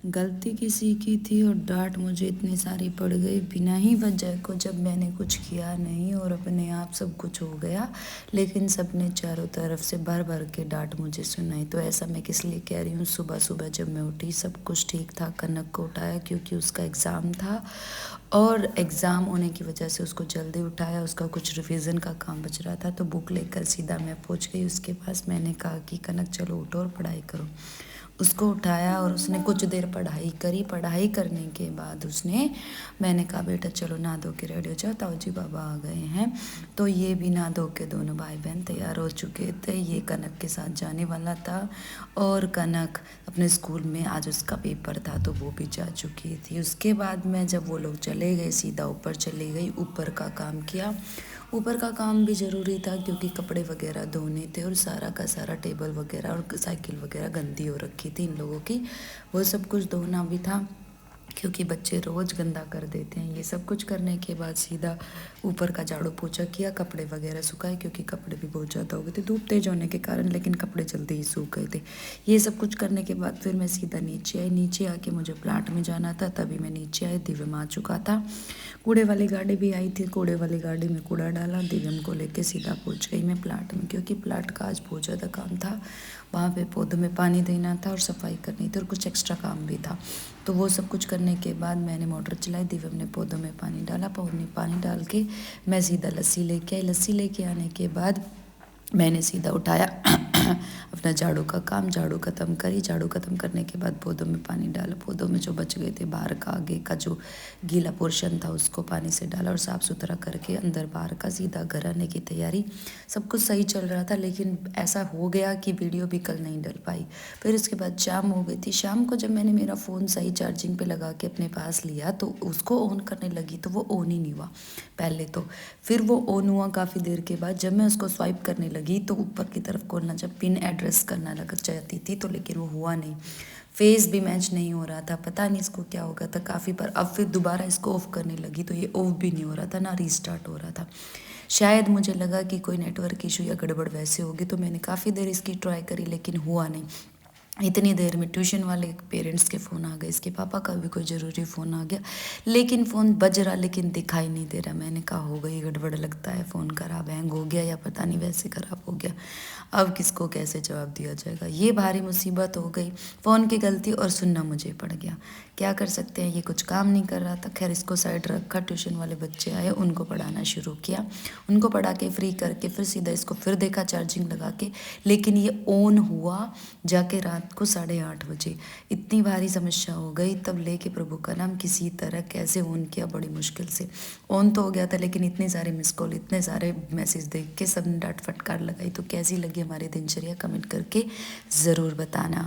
गलती किसी की थी और डांट मुझे इतनी सारी पड़ गई बिना ही वजह को, जब मैंने कुछ किया नहीं और अपने आप सब कुछ हो गया। लेकिन सबने चारों तरफ से भर भर के डांट मुझे सुनाई। तो ऐसा मैं किस लिए कह रही हूँ, सुबह सुबह जब मैं उठी सब कुछ ठीक था। कनक को उठाया क्योंकि उसका एग्ज़ाम था और एग्ज़ाम होने की वजह से उसको जल्दी उठाया। उसका कुछ रिवीजन का काम बच रहा था तो बुक लेकर सीधा मैं पहुंच गई उसके पास। मैंने कहा कि कनक चलो उठो और पढ़ाई करो। उसको उठाया और उसने कुछ देर पढ़ाई करी। पढ़ाई करने के बाद मैंने कहा बेटा चलो नहा धो के रेडी हो जाओ, ताऊ जी बाबा आ गए हैं। तो ये भी नहा धो के दोनों भाई बहन तैयार हो चुके थे। ये कनक के साथ जाने वाला था और कनक अपने स्कूल में आज उसका पेपर था तो वो भी जा चुकी थी। उसके बाद मैं जब वो लोग चले गए सीधा ऊपर चली गई, ऊपर का काम किया। ऊपर का काम भी ज़रूरी था क्योंकि कपड़े वगैरह धोने थे और सारा का सारा टेबल वगैरह और साइकिल वगैरह गंदी हो रखी थी इन लोगों की, वो सब कुछ धोना भी था क्योंकि बच्चे रोज़ गंदा कर देते हैं। ये सब कुछ करने के बाद सीधा ऊपर का झाड़ू पोछा किया, कपड़े वगैरह सुखाए क्योंकि कपड़े भी बहुत ज़्यादा हो गए थे धूप तेज होने के कारण, लेकिन कपड़े जल्दी ही सूख गए थे। ये सब कुछ करने के बाद फिर मैं सीधा नीचे आई। नीचे आके मुझे प्लांट में जाना था, तभी मैं नीचे आई। दिव्यम आ चुका था, कूड़े वाली गाड़ी भी आई थी। कूड़े वाली गाड़ी में कूड़ा डाला, दिव्यम को लेके सीधा पहुंच गई मैं प्लांट में क्योंकि प्लांट का आज बहुत ज़्यादा काम था। वहाँ पे पौधों में पानी देना था और सफाई करनी थी और कुछ एक्स्ट्रा काम भी था। तो वो सब कुछ करने के बाद मैंने मोटर चलाई, दिव्यम ने पौधों में पानी डाला। पानी डाल के मैं सीधा लस्सी लेके आई। लस्सी लेके आने के बाद मैंने सीधा उठाया अपना झाड़ू का काम, झाड़ू ख़त्म करी। झाड़ू ख़त्म करने के बाद पौधों में पानी डाला। पौधों में जो बच गए थे बाहर का आगे का जो गीला पोर्शन था उसको पानी से डाला और साफ़ सुथरा करके अंदर बाहर का सीधा घर आने की तैयारी। सब कुछ सही चल रहा था, लेकिन ऐसा हो गया कि वीडियो भी कल नहीं डल पाई। फिर उसके बाद शाम हो गई थी। शाम को जब मैंने मेरा फ़ोन सही चार्जिंग पे लगा के अपने पास लिया तो उसको ऑन करने लगी तो वो ऑन ही नहीं हुआ पहले तो। फिर वो ऑन हुआ काफ़ी देर के बाद। जब मैं उसको स्वाइप करने लगी तो ऊपर की तरफ खोलना, जब पिन एड्रेस करना लग जाती थी तो, लेकिन वो हुआ नहीं। फेस भी मैच नहीं हो रहा था, पता नहीं इसको क्या हो गया था काफ़ी बार। अब फिर दोबारा इसको ऑफ़ करने लगी तो ये ऑफ भी नहीं हो रहा था, ना रीस्टार्ट हो रहा था। शायद मुझे लगा कि कोई नेटवर्क इशू या गड़बड़ वैसे होगी, तो मैंने काफ़ी देर इसकी ट्राई करी लेकिन हुआ नहीं। इतनी देर में ट्यूशन वाले पेरेंट्स के फ़ोन आ गए, इसके पापा का भी कोई ज़रूरी फ़ोन आ गया, लेकिन फ़ोन बज रहा लेकिन दिखाई नहीं दे रहा। मैंने कहा हो गई गड़बड़, लगता है फ़ोन ख़राब हैंग हो गया या पता नहीं वैसे ख़राब हो गया। अब किसको कैसे जवाब दिया जाएगा, ये भारी मुसीबत हो गई। फ़ोन की गलती और सुनना मुझे पड़ गया, क्या कर सकते हैं। ये कुछ काम नहीं कर रहा था। खैर इसको साइड रखा, ट्यूशन वाले बच्चे आए, उनको पढ़ाना शुरू किया। उनको पढ़ा के फ्री करके फिर सीधा इसको फिर देखा चार्जिंग लगा के, लेकिन ये ऑन हुआ जाके रात को 8:30 बजे। इतनी भारी समस्या हो गई, तब लेके प्रभु का नाम किसी तरह कैसे ऑन किया, बड़ी मुश्किल से। ऑन तो हो गया था लेकिन इतने सारे मिस कॉल, इतने सारे मैसेज देख के सब ने डांट फटकार लगाई। तो कैसी लगी हमारी दिनचर्या कमेंट करके ज़रूर बताना।